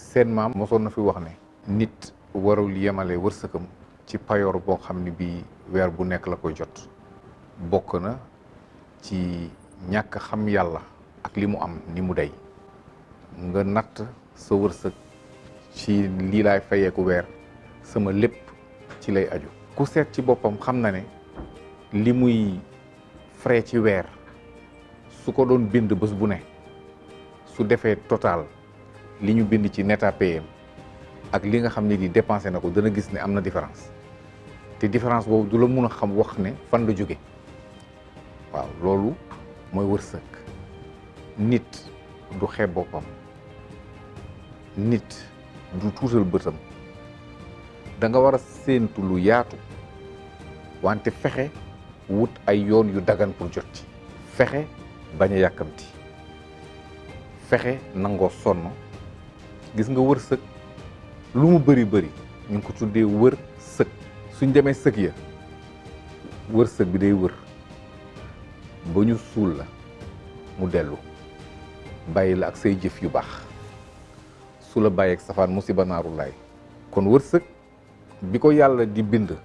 seen maam mosoon na fi wax ne nit warul yemale wërsëgam ci payoor boo xam ne bii weer bu nekk la koy jot. bokk na ci ñàkk xam yàlla ak li mu am ni mu dey nga natt sa wërsëg ci lii laay fayeeku weer sama lépp ci lay aju. ku seet ci boppam xam na ne li muy frais ci weer su ko doon bind bés bu ne su defee total li ñu bind ci net à payer ak li nga xam ne di dépensé na ko dana gis ne am na différence te différence boobu du la mun a xam wax ne fan la jóge waaw loolu mooy wërsëg. nit du xeeb boppam, nit du tuutal bëtam, da nga war a séentu lu yaatu wante fexe wut ay yoon yu dagan pour jot ci. fexe bañ a yàkkamti, fexe nangoo sonn. gis nga wërsëg lu mu bëri bëri ñu ngi ko tuddee wër sëg. suñ demee sëg ya wërsëg bi day wër ba ñu suul la mu dellu bàyyi la ak say jëf yu baax. su la bàyyeeg safaan musiba naaru laay. kon wërsëg bi ko yàlla di bind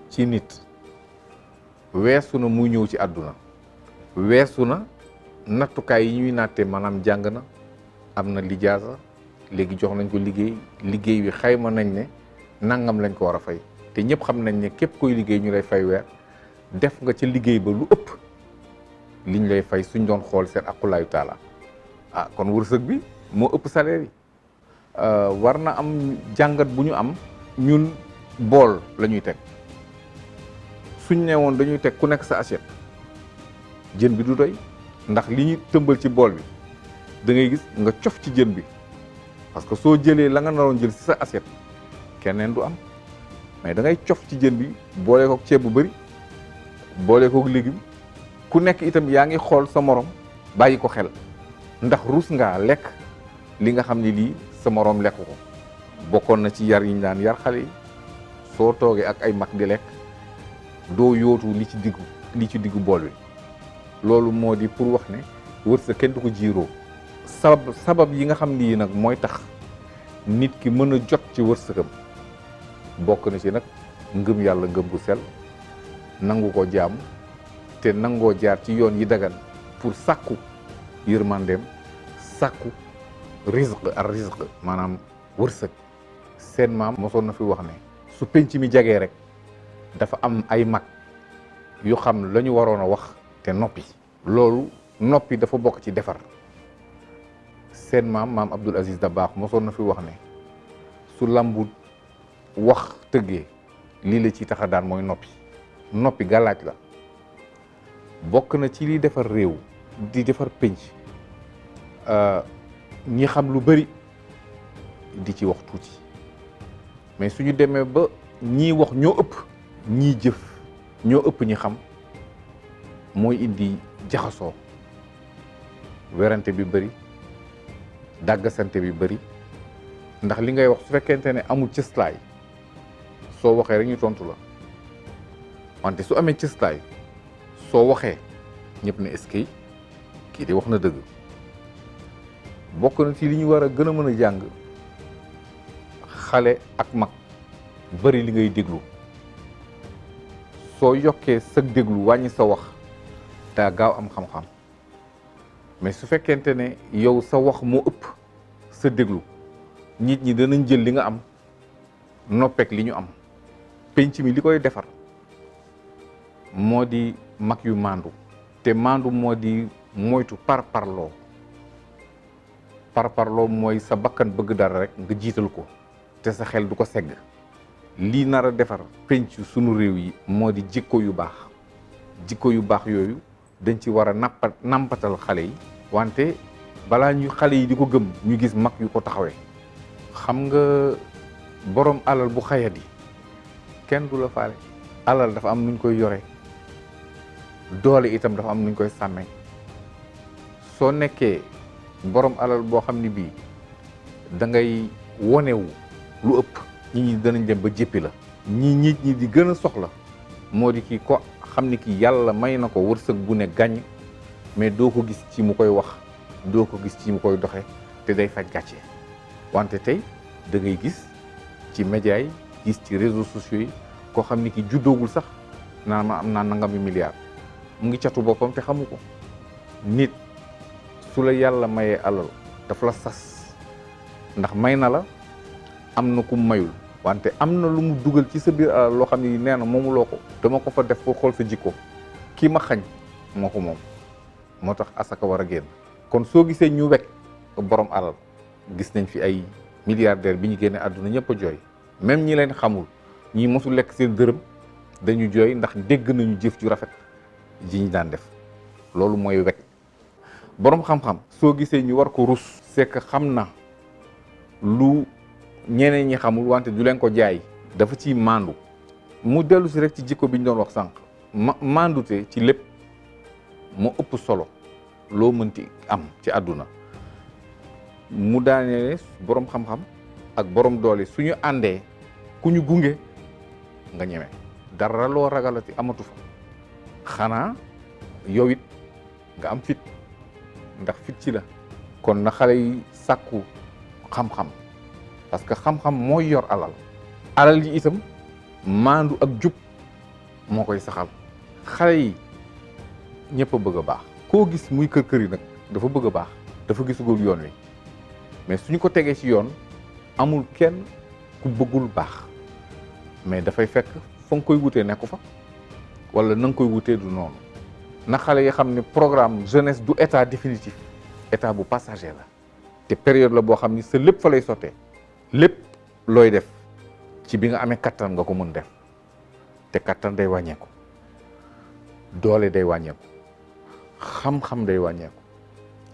ci nit weesu na muy ñëw ci àdduna, weesu na nattukaay yi ñuy nattee maanaam jàng na, am na lijaasa, léegi jox nañ ko liggéey wi xayma nañ ne nangam lañ ko war a fay te ñëpp xam nañ ne képp koy liggéey ñu lay fay weer def nga ca liggéey ba lu ëpp liñ lay fay suñ doon xool seen aqulaayu taala. kon wërsëg bi moo ëpp salaire yi. war na am jàngat bu ñu am. ñun bool la ñuy teg, suñ ne woon dañuy teg ku nekk sa assiette jën bi du doy, ndax li ñu tëmbal ci bool bi da ngay gis nga cof ci jën bi, parce que soo jëlee la nga naroon jël ci sa assiette keneen du am, mais da ngay cof ci jën bi boole kook ceeb bu bëri, boole kook légume. ku nekk itam yaa ngi xool sa morom bàyyi ko xel, ndax rus ngaa lekk li nga xam ne lii sa morom lekk ko. bokkoon na ci yar yi ñu daan yar xale yi, soo toogee ak ay mag di lekk doo yootu li ci diggu bool bi. loolu moo di pour wax ne wërsëg kenn du ko jiiroo. sabab yi nga xam ni nag mooy tax nit ki mën a jot ci wërsëgam bokk na ci nag ngëm yàlla, ngëm gu sell, nangu ko jaamu te nangoo jaar ci yoon yi dagan pour sàkku yërmandeem, sàkku rizq maanaam wërsëg. seen maam mosoon na fi wax ne su penc mi jagee rek dafa am ay mag yu xam la ñu waroon a wax te noppi. loolu noppi dafa bokk ci defar. seen maam Abdul Aziz Dabakh mosoon na fi wax ne su lambu wax tëggee lii la ci tax a daan mooy noppi. noppi gàllaaj la, bokk na ci liy defar réew di defar penc. ñi xam lu bari di ci wax tuuti, mais suñu demee ba ñii wax ñoo ëpp ñii jëf ñoo ëpp ñi xam, mooy indi jaxasoo, werante bi bëri, dàggasante bi bëri. ndax li ngay wax su fekkente ne amul cëslaay soo waxee rek ñu tontu la, wante su amee cëslaay soo waxee ñëpp ne est-ce que kii di wax na dëgg. bokk na ci li ñu war a gën a mën a jàng xale ak mag bëri li ngay déglu. soo yokkee sa déglu wàññi sa wax daa gaaw am xam-xam, mais su fekkente ne yow sa wax moo ëpp sa déglu nit ñi danañ jël li nga am noppeek li ñu am. penc mi li koy defar moo di mag yu maandu, te maandu moo di moytu parparloo mooy sa bakkan bëgg dara rek nga jiital ko te sa xel du ko segg. lii nar a defar penc sunu réew yi moo di jikko yu baax. jikko yu baax yooyu dañ ci war a nampatal xale yi, wante balaa ñu xale yi di ko gëm ñu gis mag yu ko taxawee. xam nga borom alal bu xayadi kenn du la faale. alal dafa am nuñ koy yore, doole itam dafa am nuñ koy sàmmee. soo nekkee borom alal boo xam ne bii da ngay wonewu lu ëpp, nit ñi danañ dem ba jéppi la. nit ñi di gën a soxla moo di kii ko xam ne kii yàlla may na ko wërsëg bu ne gàññ, mais doo ko gis ci mu koy wax, doo ko gis ci mu koy doxe te day faj gàcce. wante tey da ngay gis ci média yi gis ci réseaux sociaux yi koo xam ni ki juddoogul sax naan ma am naa nangami milliard mu ngi catu boppam te xamu ko. nit su la yàlla mayee alal daf la sas ndax may na la am na ku mayul wante am na lu mu dugal ci sa biir alal loo xam ne nee na moomuloo ko dama ko fa def pour xool sa jikko kii ma xañ moo ko moom moo tax asaka war a génn. kon soo gisee ñu wekk borom alal gis nañ fi ay milliardaire bi ñu génne àdduna ñëpp a jooy même ñi leen xamul ñi mosul lekk seen dërëm dañu jooy ndax dégg nañu jëf ju rafet ji ñu daan def. loolu mooy wekk borom xam-xam soo gisee ñu war ko rus c'est que xam na lu ñeneen ñi xamul wante du leen ko jaay dafa ciy maandu mu dellu si rek ci jikko bi ñu doon wax sànq maandute ci lépp moo ëpp solo loo mënti am ci àdduna. mu daanee borom xam-xam ak borom doole suñu àndee ku ñu gunge nga ñeme dara loo ragalati amatu fa xanaa yow it nga am fit ndax fit ci la. kon na xale yi sàkku xam-xam parce que xam-xam mooy yor alal yi itam maandu ak jub moo koy saxal. xale yi ñëpp a bëgg a baax koo gis muy kër yi nag dafa bëgg a baax dafa gisugul yoon wi mais suñu ko tegee ci yoon amul kenn ku bëggul baax mais dafay fekk fa nga koy wutee nekku fa wala na nga koy wutee du noonu. na xale yi xam ne programme jeunesse du état définitif état bu passager la te période la boo xam ni sa lépp fa lay sottee lépp looy def ci bi nga amee kattan nga ko mën def te kattan day wàññeeku doole day wàññeeku xam-xam day wàññeeku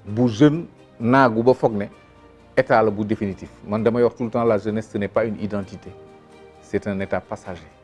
bu jeune naagu ba foog ne état la bu définitif man damay wax tout le temps la jeunesse ce n'est pas une identité c'est un état passager.